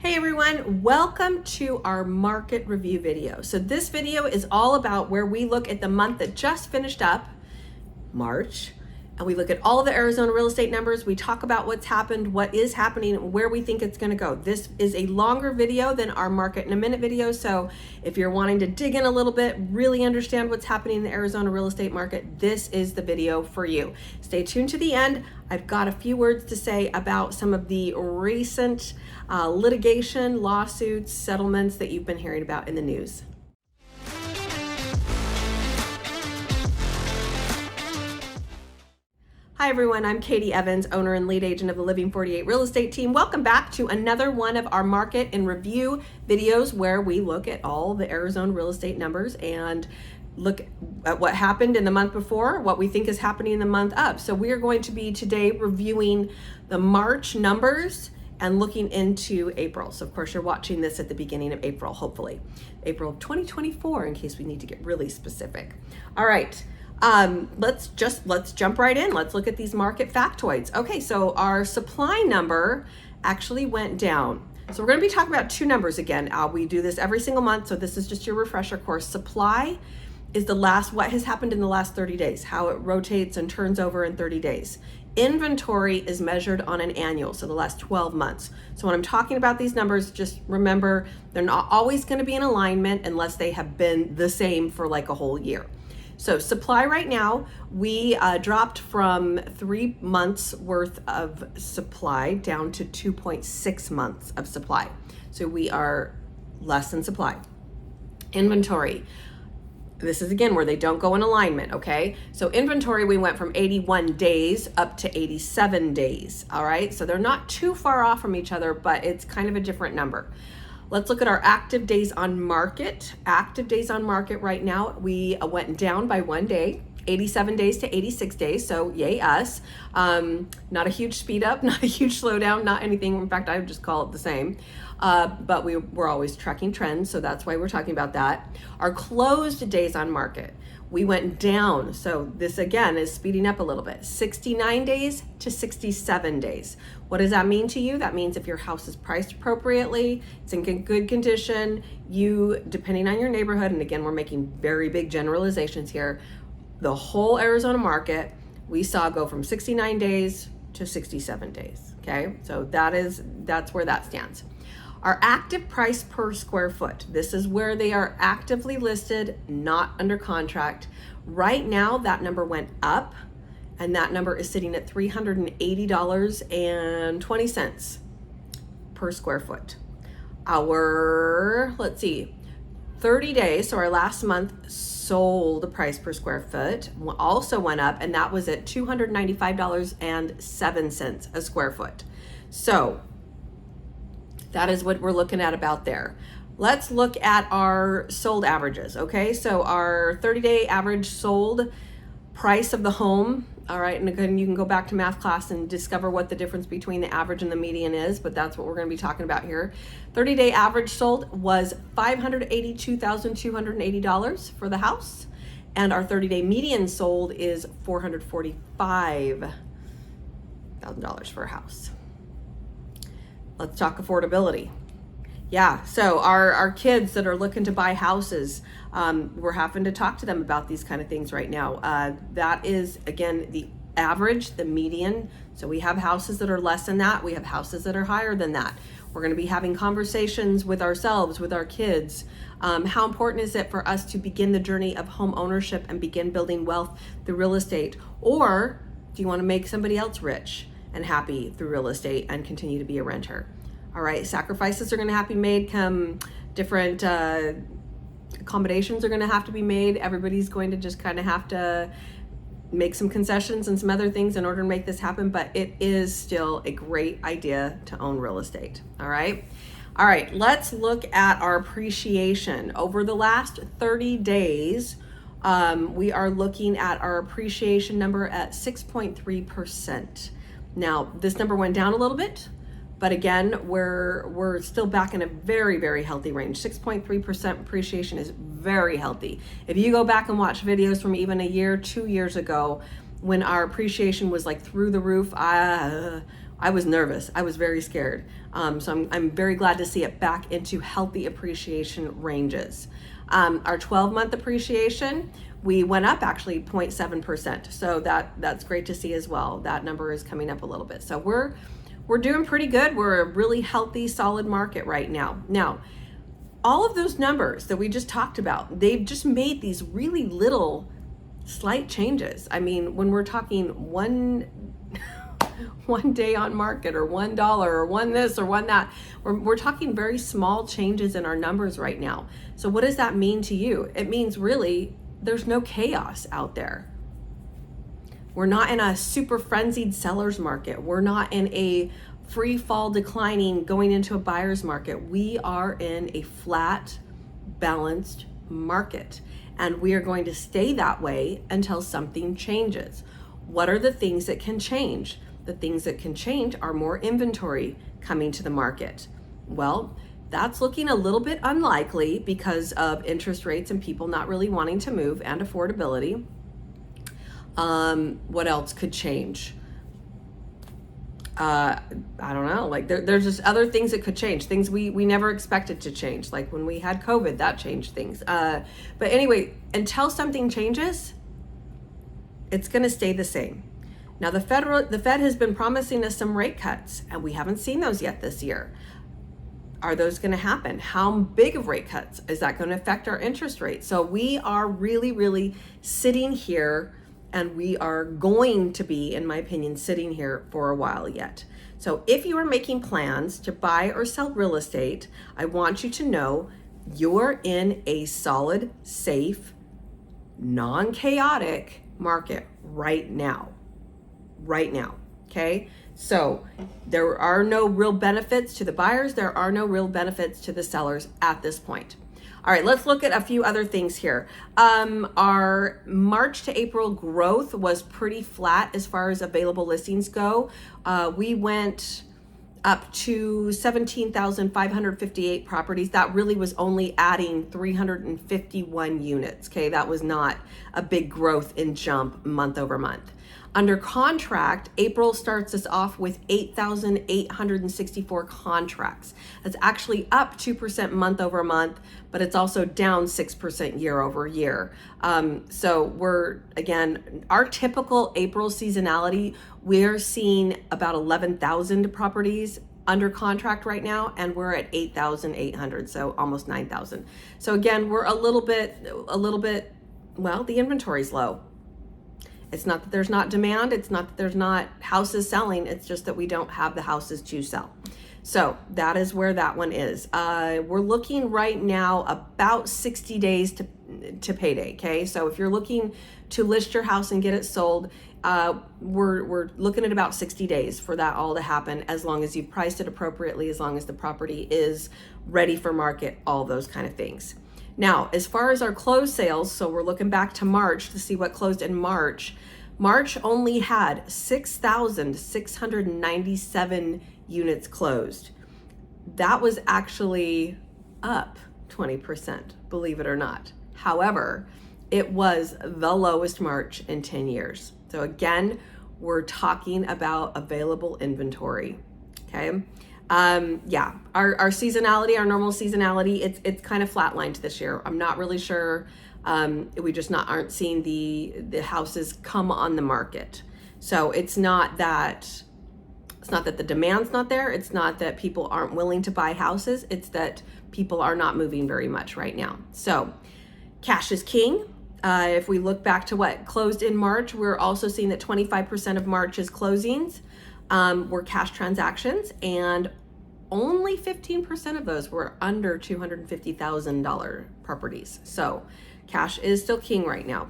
Hey everyone, welcome to our market review video. So this video is all about where we look at the month that just finished up, March, and we look at all of the Arizona real estate numbers. We talk about what's happened, what is happening, where we think it's going to go. This is a longer video than our market in a minute video. So if you're wanting to dig in a little bit, really understand what's happening in the Arizona real estate market, this is the video for you. Stay tuned to the end. I've got a few words to say about some of the recent litigation, lawsuits, settlements that you've been hearing about in the news. Hi everyone, I'm Katie Evans, owner and lead agent of the Living 48 real estate team. Welcome back to another one of our market and review videos where we look at all the Arizona real estate numbers and look at what happened in the month before, what we think is happening in the month up. So we are going to be today reviewing the March numbers and looking into April. So of course you're watching this at the beginning of April, hopefully. April of 2024 in case we need to get really specific. All right. Let's jump right in. Let's look at these market factoids. Okay, so our supply number actually went down. So we're going to be talking about two numbers again. We do this every single month, so this is just your refresher course. Supply is what has happened in the last 30 days, how it rotates and turns over in 30 days. Inventory is measured on an annual, so the last 12 months. So when I'm talking about these numbers, just remember they're not always going to be in alignment unless they have been the same for like a whole year. So supply right now, we dropped from 3 months worth of supply down to 2.6 months of supply. So we are less than supply. Inventory. This is again where they don't go in alignment, okay? So inventory, we went from 81 days up to 87 days, all right? So they're not too far off from each other, but it's kind of a different number. Let's look at our active days on market. Active days on market right now, we went down by 1 day, 87 days to 86 days, so yay us. Not a huge speed up, not a huge slowdown, not anything. In fact, I would just call it the same. But we're always tracking trends, so that's why we're talking about that. Our closed days on market, we went down. So this again is speeding up a little bit, 69 days to 67 days. What does that mean to you? That means if your house is priced appropriately, it's in good condition, you, depending on your neighborhood, and again, we're making very big generalizations here, the whole Arizona market, we saw go from 69 days to 67 days, okay? So that's where that stands. Our active price per square foot, this is where they are actively listed, not under contract. Right now, that number went up, and that number is sitting at $380.20 per square foot. Our, 30 days, so our last month sold price per square foot also went up, and that was at $295.07 a square foot. So that is what we're looking at about there. Let's look at our sold averages, okay? So our 30-day average sold price of the home, all right, and again, you can go back to math class and discover what the difference between the average and the median is, but that's what we're gonna be talking about here. 30-day average sold was $582,280 for the house, and our 30-day median sold is $445,000 for a house. Let's talk affordability. Yeah, so our kids that are looking to buy houses, we're having to talk to them about these kind of things right now. That is, again, the average, the median. So we have houses that are less than that. We have houses that are higher than that. We're going to be having conversations with ourselves, with our kids. How important is it for us to begin the journey of home ownership and begin building wealth through real estate? Or do you want to make somebody else rich and happy through real estate and continue to be a renter? All right, sacrifices are going to have to be made, different accommodations are going to have to be made. Everybody's going to just kind of have to make some concessions and some other things in order to make this happen, but it is still a great idea to own real estate. All right, let's look at our appreciation. Over the last 30 days, we are looking at our appreciation number at 6.3%. Now, this number went down a little bit, but again, we're still back in a very, very healthy range. 6.3% appreciation is very healthy. If you go back and watch videos from even a year, 2 years ago, when our appreciation was like through the roof, I was nervous. I was very scared. So I'm very glad to see it back into healthy appreciation ranges. Our 12-month appreciation, we went up actually 0.7%. So that's great to see as well. That number is coming up a little bit. So we're doing pretty good. We're a really healthy, solid market right now. Now, all of those numbers that we just talked about, they've just made these really little slight changes. I mean, when we're talking one day on market or $1 or one this or one that, we're talking very small changes in our numbers right now. So what does that mean to you? It means really there's no chaos out there. We're not in a super frenzied seller's market. We're not in a free fall declining going into a buyer's market. We are in a flat, balanced market, and we are going to stay that way until something changes. What are the things that can change? The things that can change are more inventory coming to the market. Well, that's looking a little bit unlikely because of interest rates and people not really wanting to move and affordability. What else could change? I don't know, like there's just other things that could change, things we never expected to change. Like when we had COVID, that changed things. But anyway, until something changes, it's going to stay the same. Now the Fed has been promising us some rate cuts, and we haven't seen those yet this year. Are those going to happen? How big of rate cuts? Is that going to affect our interest rate? So we are really, really sitting here, and we are going to be, in my opinion, sitting here for a while yet. So if you are making plans to buy or sell real estate, I want you to know you're in a solid, safe, non-chaotic market right now. Right now, okay? So there are no real benefits to the buyers. There are no real benefits to the sellers at this point. All right, let's look at a few other things here. Our March to April growth was pretty flat as far as available listings go. We went up to 17,558 properties. That really was only adding 351 units, okay? That was not a big growth in jump month over month. Under contract, April starts us off with 8,864 contracts. That's actually up 2% month over month, but it's also down 6% year over year. So we're, again, our typical April seasonality, we're seeing about 11,000 properties under contract right now, and we're at 8,800, so almost 9,000. So again, we're a little bit, well, the inventory's low. It's not that there's not demand. It's not that there's not houses selling. It's just that we don't have the houses to sell. So that is where that one is. We're looking right now about 60 days to payday, okay? So if you're looking to list your house and get it sold, we're looking at about 60 days for that all to happen, as long as you've priced it appropriately, as long as the property is ready for market, all those kind of things. Now, as far as our closed sales, so we're looking back to March to see what closed in March. March only had 6,697 units closed. That was actually up 20%, believe it or not. However, it was the lowest March in 10 years. So again, we're talking about available inventory, okay? Yeah, our seasonality, our normal seasonality, it's kind of flatlined this year. I'm not really sure. We just aren't seeing the houses come on the market. So it's not that the demand's not there. It's not that people aren't willing to buy houses. It's that people are not moving very much right now. So cash is king. If we look back to what closed in March, we're also seeing that 25% of March's closings were cash transactions, and only 15% of those were under $250,000 properties. So cash is still king right now.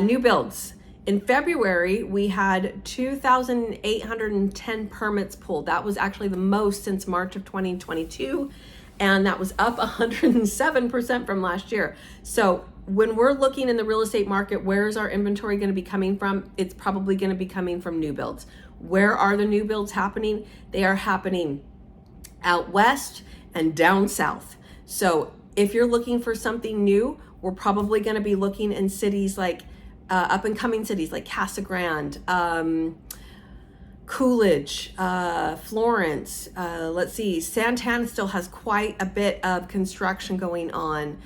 New builds. In February, we had 2,810 permits pulled. That was actually the most since March of 2022, and that was up 107% from last year. So when we're looking in the real estate market, where's our inventory going to be coming from? It's probably going to be coming from new builds. Where are the new builds happening? They are happening out west and down south. So if you're looking for something new, we're probably going to be looking in cities like up and coming cities like Casa Grande, Coolidge, Florence, let's see, Santana still has quite a bit of construction going on.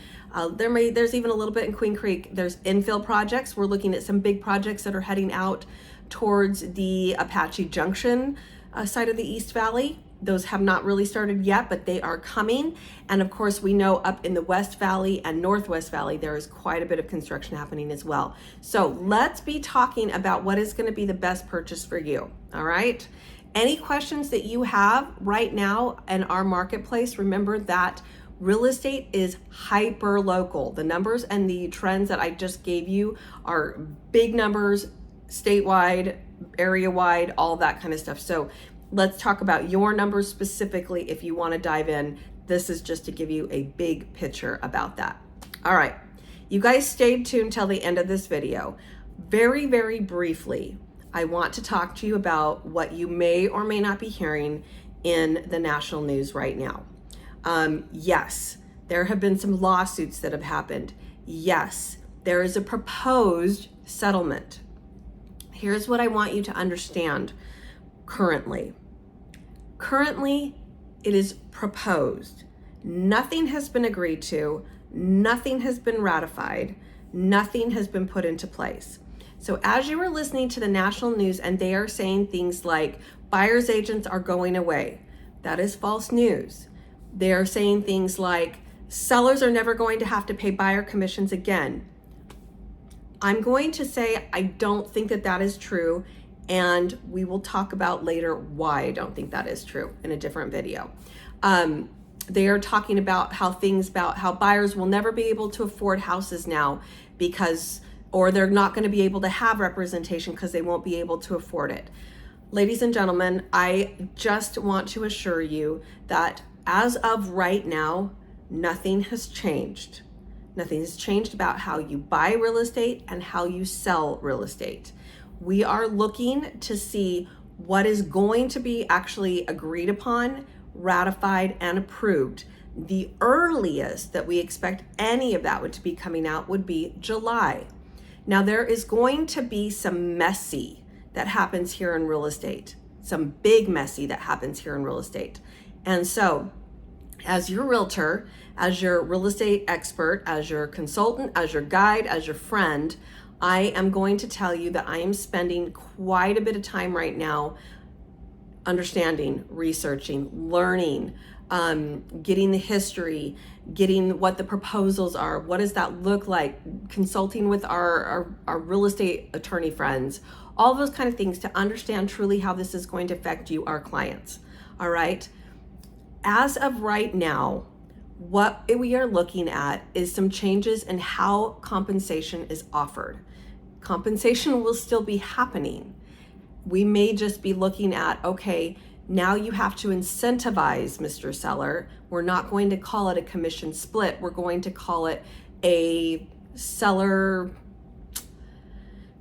There's even a little bit in Queen Creek. There's infill projects. We're looking at some big projects that are heading out towards the Apache Junction side of the East Valley. Those have not really started yet, but they are coming. And of course, we know up in the West Valley and Northwest Valley, there is quite a bit of construction happening as well. So let's be talking about what is going to be the best purchase for you. All right. Any questions that you have right now in our marketplace, remember that real estate is hyper local. The numbers and the trends that I just gave you are big numbers, statewide, area wide, all that kind of stuff. So let's talk about your numbers specifically if you want to dive in. This is just to give you a big picture about that. All right, you guys stayed tuned till the end of this video. Very, very briefly, I want to talk to you about what you may or may not be hearing in the national news right now. Yes, there have been some lawsuits that have happened. Yes, there is a proposed settlement. Here's what I want you to understand currently. Currently, it is proposed. Nothing has been agreed to, nothing has been ratified, nothing has been put into place. So as you were listening to the national news and they are saying things like buyer's agents are going away, that is false news. They are saying things like sellers are never going to have to pay buyer commissions again. I'm going to say I don't think that that is true, and we will talk about later why I don't think that is true in a different video. They are talking about how buyers will never be able to afford houses now or they're not going to be able to have representation because they won't be able to afford it. Ladies and gentlemen, I just want to assure you that as of right now, nothing has changed. Nothing has changed about how you buy real estate and how you sell real estate. We are looking to see what is going to be actually agreed upon, ratified, and approved. The earliest that we expect any of that to be coming out would be July. Now, there is going to be some messy that happens here in real estate, some big messy that happens here in real estate. And so, as your realtor, as your real estate expert, as your consultant, as your guide, as your friend, I am going to tell you that I am spending quite a bit of time right now understanding, researching, learning, getting the history, getting what the proposals are, what does that look like, consulting with our real estate attorney friends, all those kind of things to understand truly how this is going to affect you, our clients. All right. As of right now, what we are looking at is some changes in how compensation is offered. Compensation will still be happening. We may just be looking at, okay, now you have to incentivize Mr. Seller. We're not going to call it a commission split. We're going to call it a seller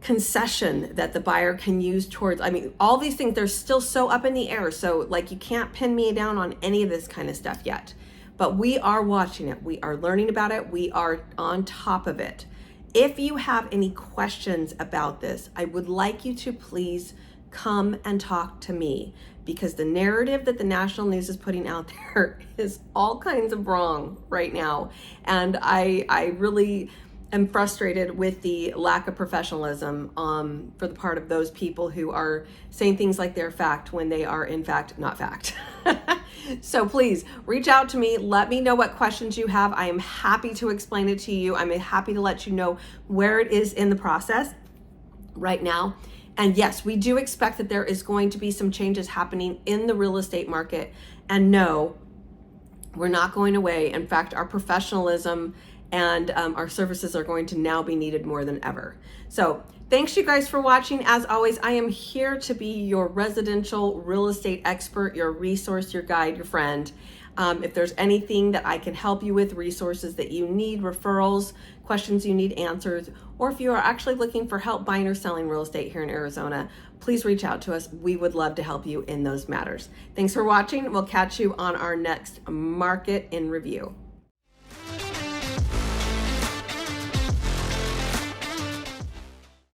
concession that the buyer can use towards, all these things, they're still so up in the air. So you can't pin me down on any of this kind of stuff yet, but we are watching it. We are learning about it. We are on top of it. If you have any questions about this, I would like you to please come and talk to me, because the narrative that the national news is putting out there is all kinds of wrong right now. And I really am frustrated with the lack of professionalism for the part of those people who are saying things like they're fact when they are in fact not fact. So please reach out to me. Let me know what questions you have. I am happy to explain it to you. I'm happy to let you know where it is in the process right now. And yes, we do expect that there is going to be some changes happening in the real estate market. And no, we're not going away. In fact, our professionalism and our services are going to now be needed more than ever. So thanks you guys for watching. As always, I am here to be your residential real estate expert, your resource, your guide, your friend. If there's anything that I can help you with, resources that you need, referrals, questions you need answers, or if you are actually looking for help buying or selling real estate here in Arizona, please reach out to us. We would love to help you in those matters. Thanks for watching. We'll catch you on our next Market in Review.